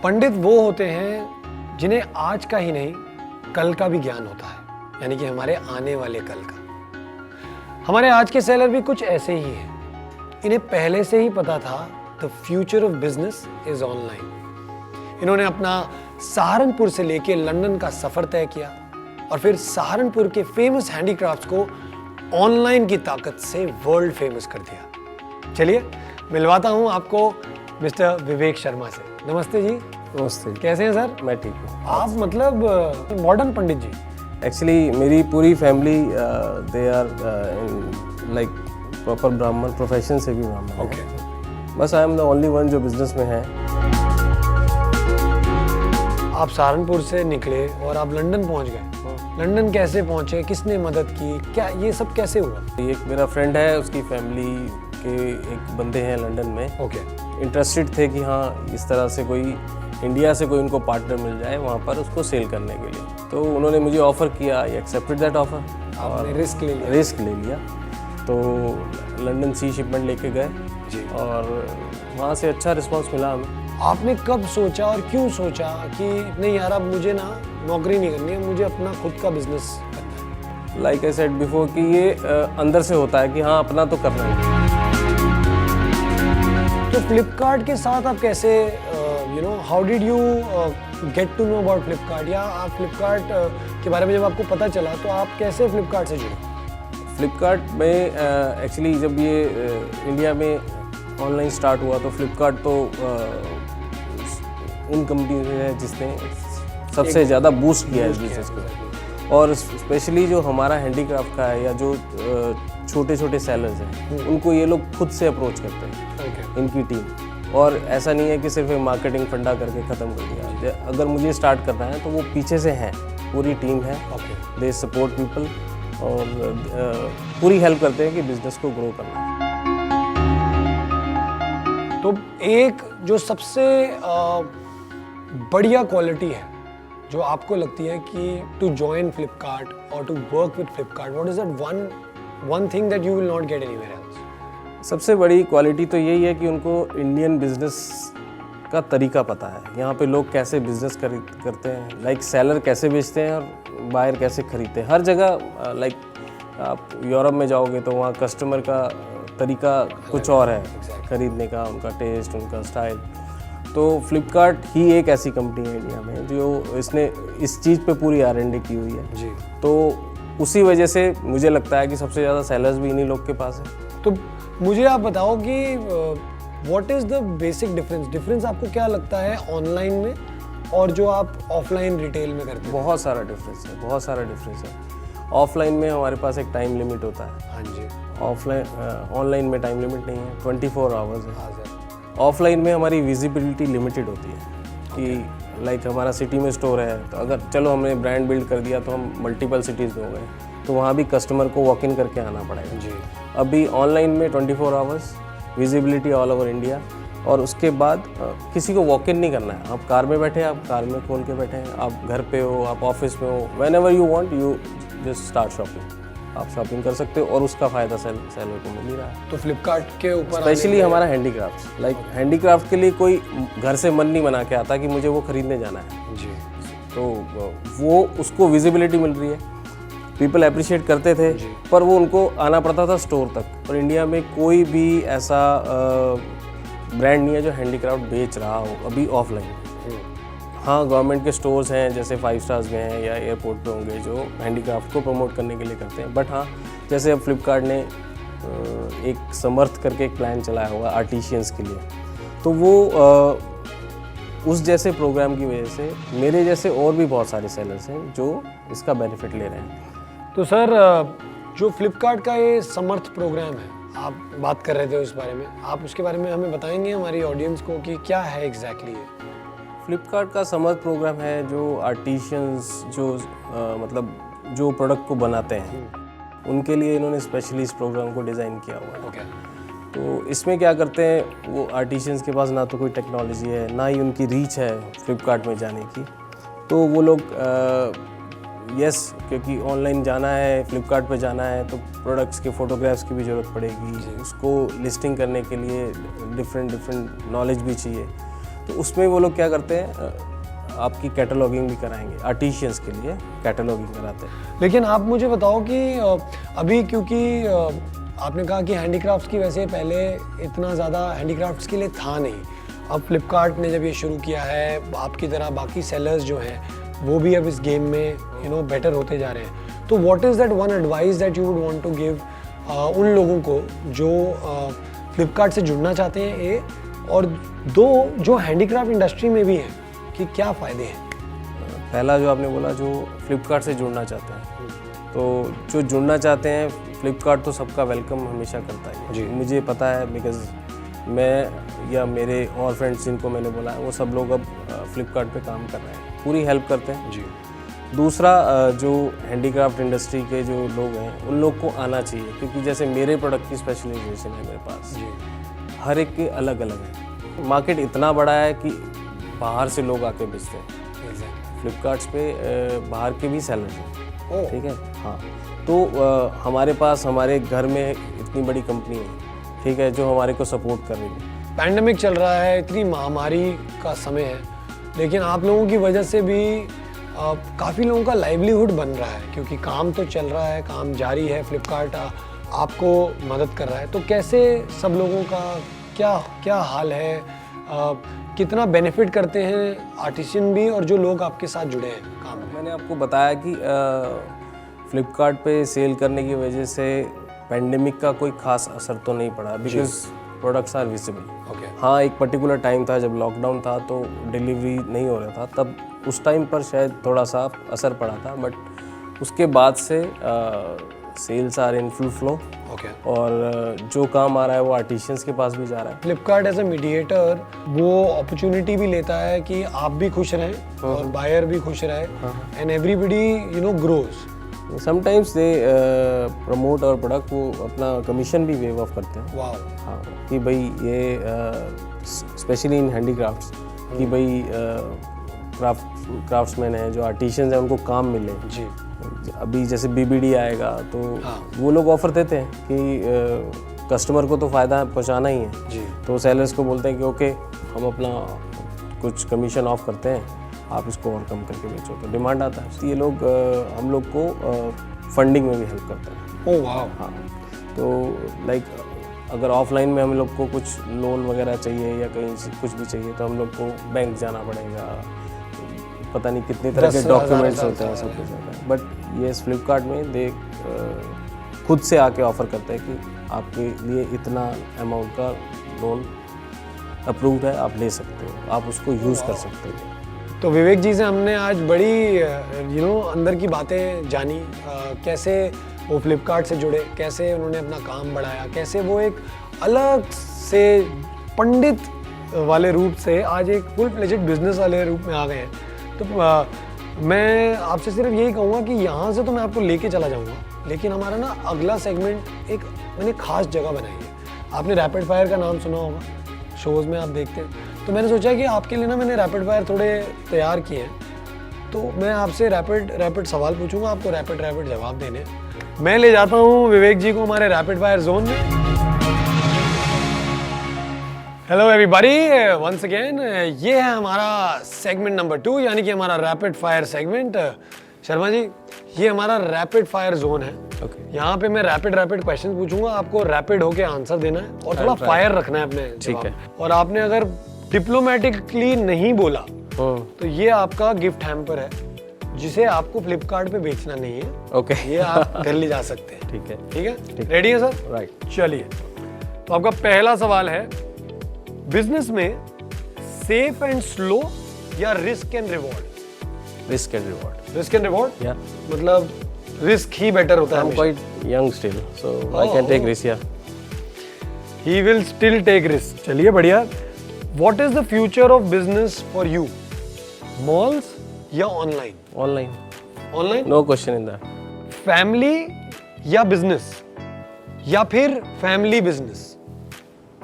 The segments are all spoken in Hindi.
पंडित वो होते हैं जिन्हें आज का ही नहीं कल का भी ज्ञान होता है, यानी कि हमारे आने वाले कल का। हमारे आज के सेलर भी कुछ ऐसे ही हैं। इन्हें पहले से ही पता था the future of business is online. इन्होंने अपना सहारनपुर से लेके लंदन का सफर तय किया और फिर सहारनपुर के फेमस हैंडीक्राफ्ट्स को ऑनलाइन की ताकत से वर्ल्ड फेमस कर दिया। चलिए मिलवाता हूं आपको मिस्टर विवेक शर्मा से। नमस्ते जी। नमस्ते। कैसे हैं सर? मैं ठीक हूँ। आप मतलब मॉडर्न पंडित जी। एक्चुअली मेरी पूरी family they are like proper Brahmin, profession से भी ब्राह्मण है। बस I am the only one जो बिजनेस में है। आप सहारनपुर से निकले और आप लंदन पहुंच गए। लंदन कैसे पहुंचे? किसने मदद की? क्या ये सब कैसे हुआ? एक मेरा फ्रेंड है, उसकी फैमिली के एक बंदे हैं लंदन में। इंटरेस्टेड थे कि हाँ इस तरह से कोई इंडिया से कोई उनको पार्टनर मिल जाए वहाँ पर उसको सेल करने के लिए। तो उन्होंने मुझे ऑफ़र किया, आई एक्सेप्टेड दैट ऑफ़र और रिस्क ले लिया। तो लंदन सी शिपमेंट लेके गए जी। और वहाँ से अच्छा रिस्पांस मिला हमें। आपने कब सोचा और क्यों सोचा कि नहीं यार अब मुझे ना नौकरी नहीं करनी है, मुझे अपना खुद का बिजनेस करना है? लाइक आई सेड बिफोर कि ये अंदर से होता है कि हाँ अपना तो करना है। तो फ्लिपकार्ट के साथ आप कैसे how did you get to know about Flipkart, या आप फ्लिपकार्ट के बारे में जब आपको पता चला तो आप कैसे फ्लिपकार्ट से जुड़े? फ्लिपकार्ट में एक्चुअली जब ये इंडिया में ऑनलाइन स्टार्ट हुआ तो फ्लिपकार्ट तो उन कंपनी है जिसने सबसे ज़्यादा बूस्ट किया है इस बिजनेस को। और स्पेशली जो हमारा हैंडीक्राफ्ट का है या जो छोटे छोटे सेलर्स हैं उनको ये लोग खुद से अप्रोच करते हैं, इनकी टीम। और ऐसा नहीं है कि सिर्फ मार्केटिंग फंडा करके ख़त्म कर दिया। अगर मुझे स्टार्ट करना है तो वो पीछे से हैं, पूरी टीम है, दे सपोर्ट पीपल और पूरी हेल्प करते हैं कि बिजनेस को ग्रो करना है। तो एक जो सबसे बढ़िया क्वालिटी है जो आपको लगती है कि टू जॉइन फ्लिपकार्ट और to work with Flipkart, what is that one thing that you will not get anywhere else? सबसे बड़ी क्वालिटी तो यही है कि उनको इंडियन बिजनेस का तरीका पता है। यहाँ पे लोग कैसे बिजनेस करते हैं, लाइक सेलर कैसे बेचते हैं और बायर कैसे खरीदते हैं। हर जगह लाइक आप यूरोप में जाओगे तो वहाँ कस्टमर का तरीका कुछ और है खरीदने का, उनका टेस्ट, उनका स्टाइल। तो फ्लिपकार्ट ही एक ऐसी कंपनी है इंडिया में जो इसने इस चीज़ पे पूरी R&D की हुई है जी। तो उसी वजह से मुझे लगता है कि सबसे ज़्यादा सेलर्स भी इन्हीं लोग के पास है। तो मुझे आप बताओ कि what is the basic difference आपको क्या लगता है ऑनलाइन में और जो आप ऑफलाइन रिटेल में करते हैं? बहुत सारा डिफरेंस है। ऑफलाइन में हमारे पास एक टाइम लिमिट होता है। हाँ जी। ऑनलाइन में टाइम लिमिट नहीं है, 24 आवर्स है। हाँ सर। ऑफलाइन में हमारी विजिबिलिटी लिमिटेड होती है कि लाइक हमारा सिटी में स्टोर है तो अगर चलो हमने ब्रांड बिल्ड कर दिया तो हम मल्टीपल सिटीज़ में हो गए तो वहाँ भी कस्टमर को वॉक इन करके आना पड़ेगा जी। अभी ऑनलाइन में 24 hours visibility all over India. और उसके बाद किसी को वॉक इन नहीं करना है। आप कार में बैठे, आप कार में खोल के बैठे हैं, आप घर पे हो, आप ऑफिस में हो, when ever you want you just start shopping. आप शॉपिंग कर सकते हो और उसका फ़ायदा सेलर को मिल ही रहा है। तो फ्लिपकार्ट के ऊपर स्पेशली हमारा हैंडीक्राफ्ट, लाइक हैंडीक्राफ्ट के लिए कोई घर से मन नहीं बना के आता कि मुझे वो खरीदने जाना है जी। तो वो उसको विजिबिलिटी मिल रही है, पीपल अप्रिशिएट करते थे पर वो उनको आना पड़ता था स्टोर तक। और इंडिया में कोई भी ऐसा ब्रांड नहीं है जो हैंडीक्राफ्ट बेच रहा हो अभी ऑफलाइन। हाँ गवर्नमेंट के स्टोर्स हैं जैसे 5 स्टार्स में हैं या एयरपोर्ट पे होंगे जो हैंडीक्राफ्ट को प्रमोट करने के लिए करते हैं। बट हाँ जैसे अब फ्लिपकार्ट ने एक समर्थ करके एक प्लान चलाया हुआ आर्टिशियंस के लिए, तो वो उस जैसे प्रोग्राम की वजह से मेरे जैसे और भी बहुत सारे सेलर्स हैं जो इसका बेनिफिट ले रहे हैं। तो सर जो फ्लिपकार्ट का ये समर्थ प्रोग्राम है, आप बात कर रहे थे उस बारे में, आप उसके बारे में हमें बताएंगे हमारी ऑडियंस को कि क्या है एग्जैक्टली ये? फ्लिपकार्ट का समर्थ प्रोग्राम है जो आर्टिशियंस जो मतलब जो प्रोडक्ट को बनाते हैं उनके लिए इन्होंने स्पेशली इस प्रोग्राम को डिज़ाइन किया हुआ है। तो इसमें क्या करते हैं, वो आर्टिशियंस के पास ना तो कोई टेक्नोलॉजी है ना ही उनकी रीच है फ्लिपकार्ट में जाने की। तो वो लोग क्योंकि ऑनलाइन जाना है, फ्लिपकार्ट पे जाना है तो प्रोडक्ट्स के फ़ोटोग्राफ्स की भी ज़रूरत पड़ेगी, उसको लिस्टिंग करने के लिए डिफरेंट नॉलेज भी चाहिए। तो उसमें वो लोग क्या करते हैं, आपकी कैटलॉगिंग भी कराएंगे, आर्टिशियंस के लिए कैटलॉगिंग कराते हैं। लेकिन आप मुझे बताओ कि अभी क्योंकि आपने कहा कि हैंडीक्राफ्ट्स की वैसे पहले इतना ज़्यादा हैंडीक्राफ्ट्स के लिए था नहीं, अब फ्लिपकार्ट ने जब ये शुरू किया है, आपकी तरह बाकी सेलर्स जो हैं वो भी अब इस गेम में बेटर होते जा रहे हैं, तो what is that one advice that you would want to give उन लोगों को जो फ्लिपकार्ट से जुड़ना चाहते हैं, ए, और दो जो हैंडीक्राफ्ट इंडस्ट्री में भी हैं, कि क्या फ़ायदे हैं? पहला जो आपने बोला, जो फ्लिपकार्ट से जुड़ना चाहते हैं, तो जो जुड़ना चाहते हैं, फ्लिपकार्ट तो सबका वेलकम हमेशा करता है जी। मुझे पता है, बिकॉज मैं या मेरे और फ्रेंड्स जिनको मैंने बोला है वो सब लोग अब फ्लिपकार्ट पे काम कर रहे हैं, पूरी हेल्प करते हैं जी। दूसरा जो हैंडीक्राफ्ट इंडस्ट्री के जो लोग हैं उन लोग को आना चाहिए, क्योंकि जैसे मेरे प्रोडक्ट की स्पेशलाइजेशन है मेरे पास, जी। हर एक के अलग अलग है। मार्केट इतना बड़ा है कि बाहर से लोग आके बेचते हैं, फ्लिपकार्ट्स पे बाहर के भी सेलर हैं, ठीक है। हाँ, तो हमारे पास हमारे घर में इतनी बड़ी कंपनी है, ठीक है, जो हमारे को सपोर्ट कर रही है। पैंडेमिक चल रहा है, इतनी महामारी का समय है, लेकिन आप लोगों की वजह से भी काफ़ी लोगों का लाइवलीहुड बन रहा है, क्योंकि काम तो चल रहा है, काम जारी है, फ्लिपकार्ट आपको मदद कर रहा है। तो कैसे सब लोगों का क्या हाल है, कितना बेनिफिट करते हैं आर्टिशियन भी और जो लोग आपके साथ जुड़े हैं काम में? मैंने आपको बताया कि फ्लिपकार्ट पे सेल करने की वजह से पैंडेमिक का कोई खास असर तो नहीं पड़ा, because products are visible. Okay. हाँ, एक पर्टिकुलर टाइम था जब लॉकडाउन था तो डिलीवरी नहीं हो रहा था, तब उस टाइम पर शायद थोड़ा सा असर पड़ा था, बट उसके बाद से sales are in full flow. Okay. और जो काम आ रहा है वो आर्टिशियंस के पास भी जा रहा है। फ्लिपकार्ट एज ए मीडिएटर वो अपॉर्चुनिटी भी लेता है कि आप भी खुश रहें और बायर भी खुश रहे, and everybody grows. Sometimes they promote और प्रोडक्ट, वो अपना कमीशन भी वेव ऑफ करते हैं। वाह। हाँ, कि भाई ये स्पेशली इन हैंडीक्राफ्ट्स, कि भाई क्राफ्ट्समैन हैं जो आर्टिशियंस हैं उनको काम मिले जी। अभी जैसे बीबीडी आएगा तो वो लोग ऑफर देते हैं कि कस्टमर को तो फ़ायदा पहुंचाना ही है जी। तो सेलर्स को बोलते हैं कि ओके, हम अपना कुछ कमीशन ऑफ करते हैं, आप इसको और कम करके बेचो, तो डिमांड आता है। तो ये लोग हम लोग को फंडिंग में भी हेल्प करते हैं। ओह वाह। हाँ, तो लाइक अगर ऑफलाइन में हम लोग को कुछ लोन वगैरह चाहिए या कहीं से कुछ भी चाहिए तो हम लोग को बैंक जाना पड़ेगा, पता नहीं कितने तरह के डॉक्यूमेंट्स होते हैं, सब कुछ होता है। बट ये फ्लिपकार्ट में दे खुद से आके ऑफर करते हैं कि आपके लिए इतना अमाउंट का लोन अप्रूव्ड है, आप ले सकते हो, आप उसको यूज़ कर सकते हो। तो विवेक जी से हमने आज बड़ी अंदर की बातें जानी, कैसे वो फ्लिपकार्ट से जुड़े, कैसे उन्होंने अपना काम बढ़ाया, कैसे वो एक अलग से पंडित वाले रूप से आज एक फुल फ्लेजेड बिजनेस वाले रूप में आ गए हैं। तो मैं आपसे सिर्फ यही कहूँगा कि यहाँ से तो मैं आपको लेके चला जाऊँगा, लेकिन हमारा ना अगला सेगमेंट एक मैंने खास जगह बनाई है। आपने रैपिड फायर का नाम सुना होगा, शोज़ में आप देखते हैं, तो मैंने सोचा कि आपके लिए ना मैंने रैपिड फायर थोड़े तैयार किए हैं, तो मैं आपसे रैपिड सवाल पूछूंगा, आपको रैपिड जवाब देने हैं। मैं ले जाता हूँ विवेक जी को हमारे रैपिड फायर जोन में। हेलो एवरीबॉडी, वंस अगेन ये है हमारा सेगमेंट नंबर 2, यानी कि हमारा rapid fire segment. Sharma ji, ये हमारा रैपिड फायर जोन है। यहाँ पे मैं रैपिड क्वेश्चन पूछूंगा, आपको रैपिड होके आंसर देना है और थोड़ा फायर रखना है अपने। ठीक है। और आपने अगर डिप्लोमेटिकली नहीं बोला तो ये आपका गिफ्ट हैम्पर है, जिसे आपको फ्लिपकार्ट पे बेचना नहीं है। ओके। ये आप घर ले जा सकते हैं। ठीक है। ठीक है, रेडी है सर? राइट। चलिए, तो आपका पहला सवाल है, बिजनेस में सेफ एंड स्लो या risk and reward? Risk and reward. Risk and reward, या मतलब रिस्क ही बेटर होता है। I'm quite young still, so I can take risk, yeah. He will still take risk. चलिए, बढ़िया। What is the future of business for you? Malls या online? Online. Online? No question in that. Family या बिजनेस, या फिर family business?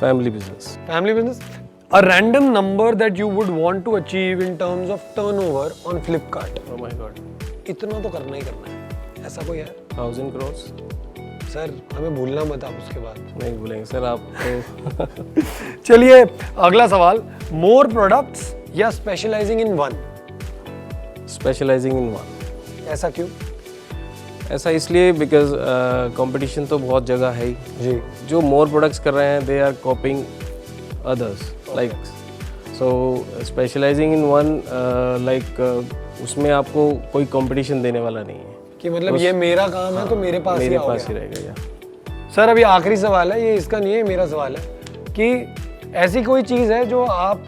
Family business. Family business. A random number that you would want to achieve in terms of turnover on Flipkart. Oh my God. इतना तो करना ही करना है, ऐसा कोई है? 1000 crores? सर हमें भूलना मत आप उसके बाद। नहीं भूलेंगे सर आप तो। चलिए, अगला सवाल, मोर प्रोडक्ट्स या specialising in one? Specialising in one. ऐसा क्यों? ऐसा इसलिए बिकॉज कंपटीशन तो बहुत जगह है ही। जी। जो मोर प्रोडक्ट्स कर रहे हैं they are copying others, like so specialising in one, like उसमें आपको कोई कंपटीशन देने वाला नहीं है कि मतलब ये मेरा काम है तो मेरे पास मेरे ही पास आओगे। ही रहेगा। या सर अभी आखिरी सवाल है, ये इसका नहीं है, मेरा सवाल है कि ऐसी कोई चीज़ है जो आप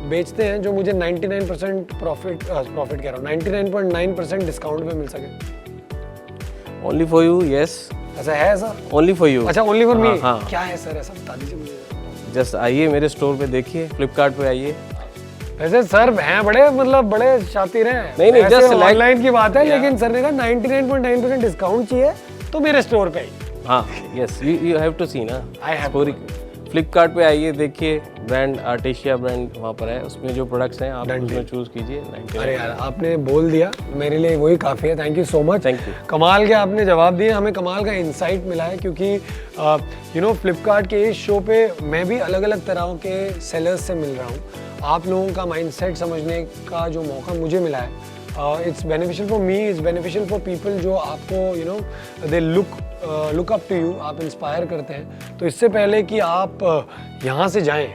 बेचते हैं जो मुझे 99% प्रॉफिट कह रहा हूँ, 99.9% डिस्काउंट में मिल सके? ओनली फॉर यू, यस, ऐसा है ऐसा? Only for you. अच्छा, ओनली फॉर मी। हाँ। क्या है सर ऐसा, बता दीजिए मुझे। जस्ट आइए मेरे स्टोर पे, देखिए फ्लिपकार्ट पे आइए। वैसे सर हैं बड़े, मतलब बड़े शातिर हैं। नहीं, just like- ऑनलाइन की बात है, लेकिन सर ने कहा 99.9% डिस्काउंट चाहिए तो मेरे स्टोर पे आई। हाँ, यस, यू हैव टू सी ना। I have पूरी फ्लिपकार्ट पे आइए, देखिए ब्रांड आर्टिशिया ब्रांड वहाँ पर है, उसमें जो प्रोडक्ट्स हैं आप उसमें चूज कीजिए। 99। अरे यार आपने बोल दिया, मेरे लिए वही काफ़ी है। Thank you so much. Thank you। कमाल के आपने जवाब दिए, हमें कमाल का इंसाइट मिला है, क्योंकि यू नो फ्लिपकार्ट के इस शो पे मैं भी अलग अलग तरह के सेलर्स से मिल रहा हूँ। आप लोगों का माइंडसेट समझने का जो मौका मुझे मिला है, it's beneficial for me, it's beneficial for people जो आपको you know they look up to you, आप इंस्पायर करते हैं। तो इससे पहले कि आप यहाँ से जाएं,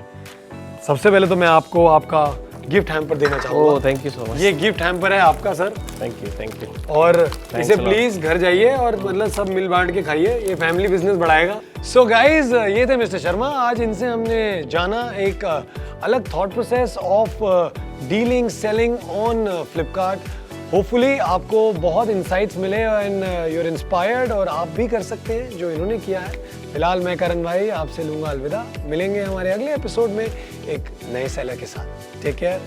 सबसे पहले तो मैं आपको आपका गिफ्ट हैम्पर देना चाहूँगा। ओह, थैंक यू सो मच। ये गिफ्ट हैम्पर है आपका सर, थैंक यू। और इसे a lot। प्लीज घर जाइए और मतलब सब मिल बांट के खाइए, ये फैमिली बिजनेस बढ़ाएगा। सो गाइज, ये थे मिस्टर शर्मा। आज इनसे हमने जाना एक अलग thought process of dealing selling on Flipkart. Hopefully आपको बहुत इंसाइट्स मिले एंड यू आर इंस्पायर्ड, और आप भी कर सकते हैं जो इन्होंने किया है। फिलहाल मैं करण भाई आपसे लूँगा अलविदा। मिलेंगे हमारे अगले एपिसोड में एक नए सेलर के साथ। Take care.